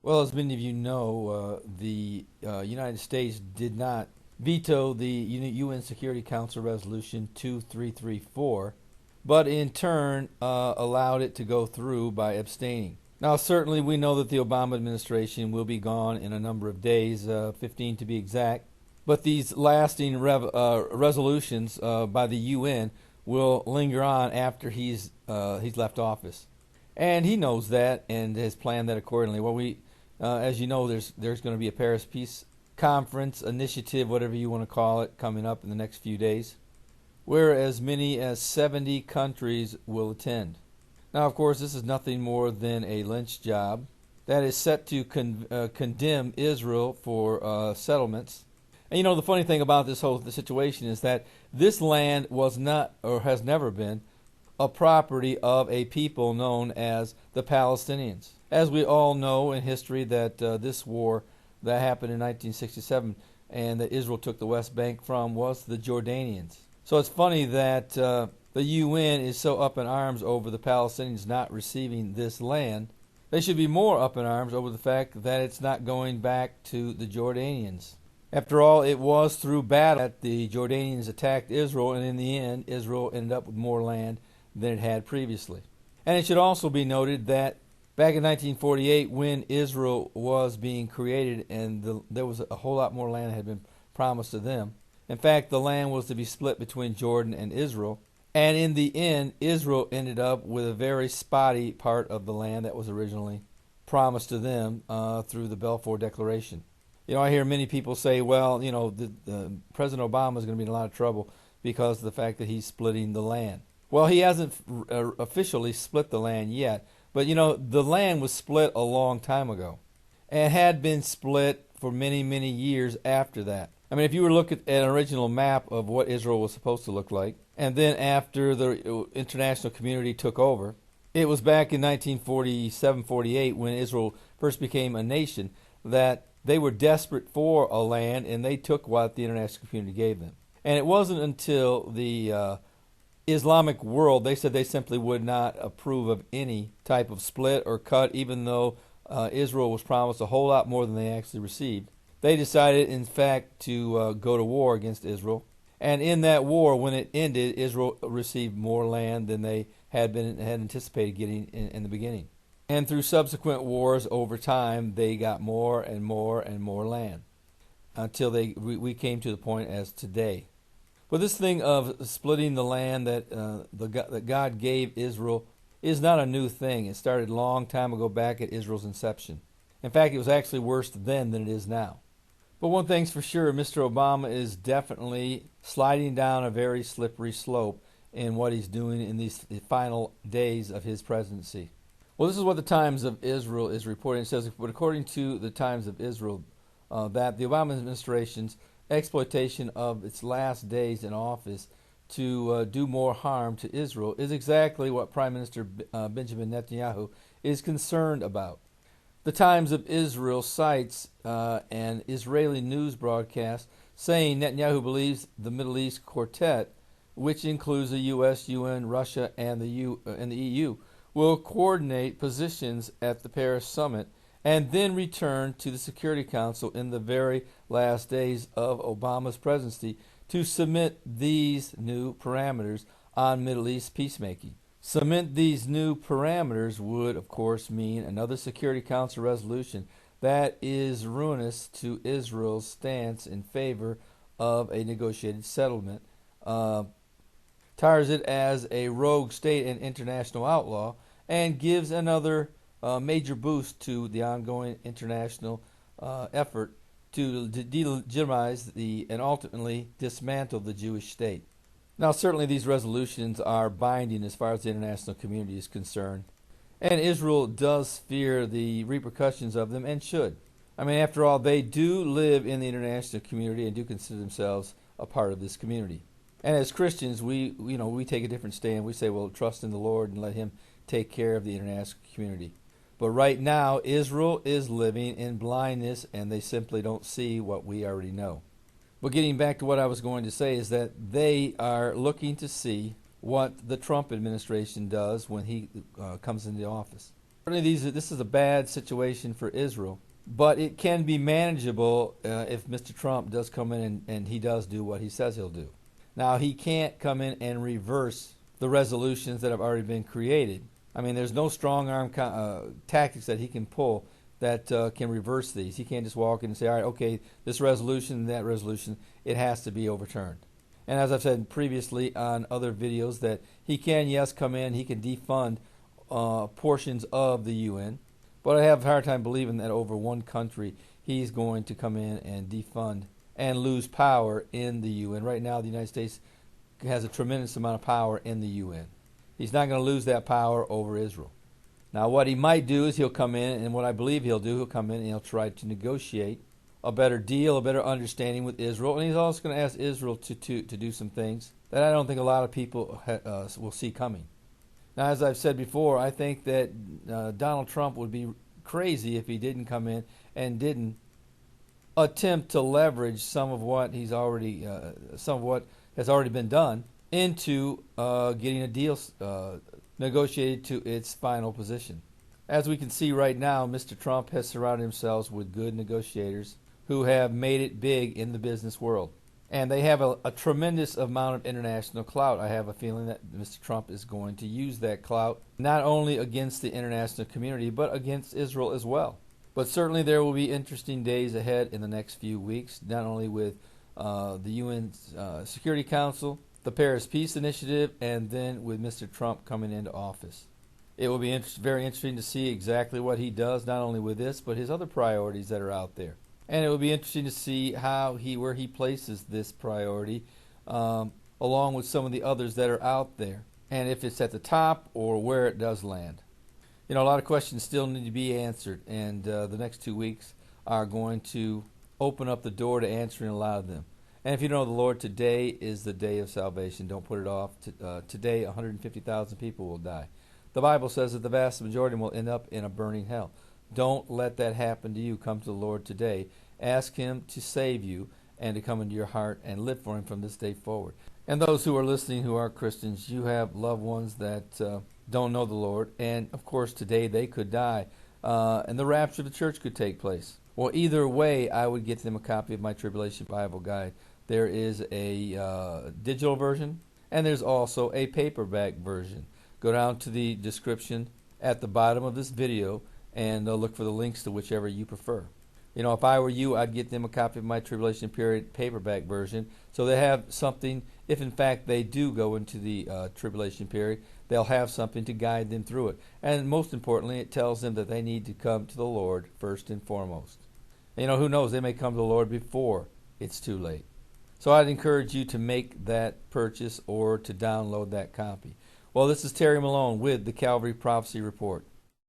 Well, as many of you know, the United States did not veto the UN Security Council Resolution 2334, but in turn allowed it to go through by abstaining. Now, certainly we know that the Obama administration will be gone in a number of days, 15 to be exact, but these lasting resolutions by the UN will linger on after he's left office. And he knows that and has planned that accordingly. Well, as you know, there's going to be a Paris Peace Conference initiative, whatever you want to call it, coming up in the next few days, where as many as 70 countries will attend. Now, of course, this is nothing more than a lynch job that is set to condemn Israel for settlements. And the funny thing about this whole situation is that this land was not, or has never been, a property of a people known as the Palestinians. As we all know in history that this war that happened in 1967 and that Israel took the West Bank from was the Jordanians. So it's funny that the UN is so up in arms over the Palestinians not receiving this land. They should be more up in arms over the fact that it's not going back to the Jordanians. After all, it was through battle that the Jordanians attacked Israel, and in the end, Israel ended up with more land than it had previously. And it should also be noted that back in 1948, when Israel was being created and there was a whole lot more land that had been promised to them. In fact, the land was to be split between Jordan and Israel. And in the end, Israel ended up with a very spotty part of the land that was originally promised to them through the Balfour Declaration. I hear many people say, well, President Obama is going to be in a lot of trouble because of the fact that he's splitting the land. Well, he hasn't officially split the land yet, but the land was split a long time ago and had been split for many, many years after that. I mean, if you were to look at an original map of what Israel was supposed to look like, and then after the international community took over, it was back in 1947-48 when Israel first became a nation that they were desperate for a land and they took what the international community gave them. And it wasn't until the Islamic world, they said they simply would not approve of any type of split or cut, even though Israel was promised a whole lot more than they actually received. They decided, in fact, to go to war against Israel. And in that war, when it ended, Israel received more land than they had anticipated getting in the beginning. And through subsequent wars over time, they got more and more and more land until we came to the point as today. But this thing of splitting the land that God gave Israel is not a new thing. It started a long time ago back at Israel's inception. In fact, it was actually worse then than it is now. But one thing's for sure, Mr. Obama is definitely sliding down a very slippery slope in what he's doing in these final days of his presidency. Well, this is what the Times of Israel is reporting. It says, but according to the Times of Israel, that the Obama administration's exploitation of its last days in office to do more harm to Israel is exactly what Prime Minister Benjamin Netanyahu is concerned about. The Times of Israel cites an Israeli news broadcast saying Netanyahu believes the Middle East Quartet, which includes the U.S., UN, Russia, and the EU, will coordinate positions at the Paris summit and then return to the Security Council in the very last days of Obama's presidency to submit these new parameters on Middle East peacemaking. Submit these new parameters would, of course, mean another Security Council resolution that is ruinous to Israel's stance in favor of a negotiated settlement, tires it as a rogue state and international outlaw, and gives another major boost to the ongoing international effort to delegitimize and ultimately dismantle the Jewish state. Now, certainly these resolutions are binding as far as the international community is concerned, and Israel does fear the repercussions of them and should. I mean, after all, they do live in the international community and do consider themselves a part of this community. And as Christians, we take a different stand. We say, well, trust in the Lord and let Him take care of the international community. But right now, Israel is living in blindness, and they simply don't see what we already know. But getting back to what I was going to say is that they are looking to see what the Trump administration does when he comes into office. Certainly, this is a bad situation for Israel, but it can be manageable if Mr. Trump does come in and he does do what he says he'll do. Now, he can't come in and reverse the resolutions that have already been created. I mean, there's no strong arm tactics that he can pull that can reverse these. He can't just walk in and say, all right, okay, this resolution, that resolution, it has to be overturned. And as I've said previously on other videos, that he can, yes, come in, he can defund portions of the UN, but I have a hard time believing that over one country he's going to come in and defund and lose power in the UN. Right now, the United States has a tremendous amount of power in the UN. He's not going to lose that power over Israel. Now, what he might do is he'll come in, and what I believe he'll do, he'll come in and he'll try to negotiate a better deal, a better understanding with Israel, and he's also going to ask Israel to do some things that I don't think a lot of people will see coming. Now, as I've said before, I think that Donald Trump would be crazy if he didn't come in and didn't attempt to leverage some of what has already been done into getting a deal negotiated to its final position. As we can see right now, Mr. Trump has surrounded himself with good negotiators who have made it big in the business world. And they have a tremendous amount of international clout. I have a feeling that Mr. Trump is going to use that clout not only against the international community, but against Israel as well. But certainly there will be interesting days ahead in the next few weeks, not only with the UN Security Council, the Paris Peace Initiative, and then with Mr. Trump coming into office. It will be very interesting to see exactly what he does, not only with this, but his other priorities that are out there. And it will be interesting to see where he places this priority, along with some of the others that are out there, and if it's at the top or where it does land. You know, a lot of questions still need to be answered, and the next 2 weeks are going to open up the door to answering a lot of them. And if you know the Lord, today is the day of salvation. Don't put it off. Today, 150,000 people will die. The Bible says that the vast majority will end up in a burning hell. Don't let that happen to you. Come to the Lord today. Ask Him to save you and to come into your heart and live for Him from this day forward. And those who are listening who are Christians, you have loved ones that don't know the Lord. And, of course, today they could die. And the rapture of the church could take place. Well, either way, I would get them a copy of my Tribulation Bible Guide. There is a digital version, and there's also a paperback version. Go down to the description at the bottom of this video and look for the links to whichever you prefer. You know, if I were you, I'd get them a copy of my Tribulation Period paperback version, so they have something, if in fact they do go into the Tribulation Period, they'll have something to guide them through it. And most importantly, it tells them that they need to come to the Lord first and foremost. And, you know, who knows, they may come to the Lord before it's too late. So I'd encourage you to make that purchase or to download that copy. Well, this is Terry Malone with the Calvary Prophecy Report.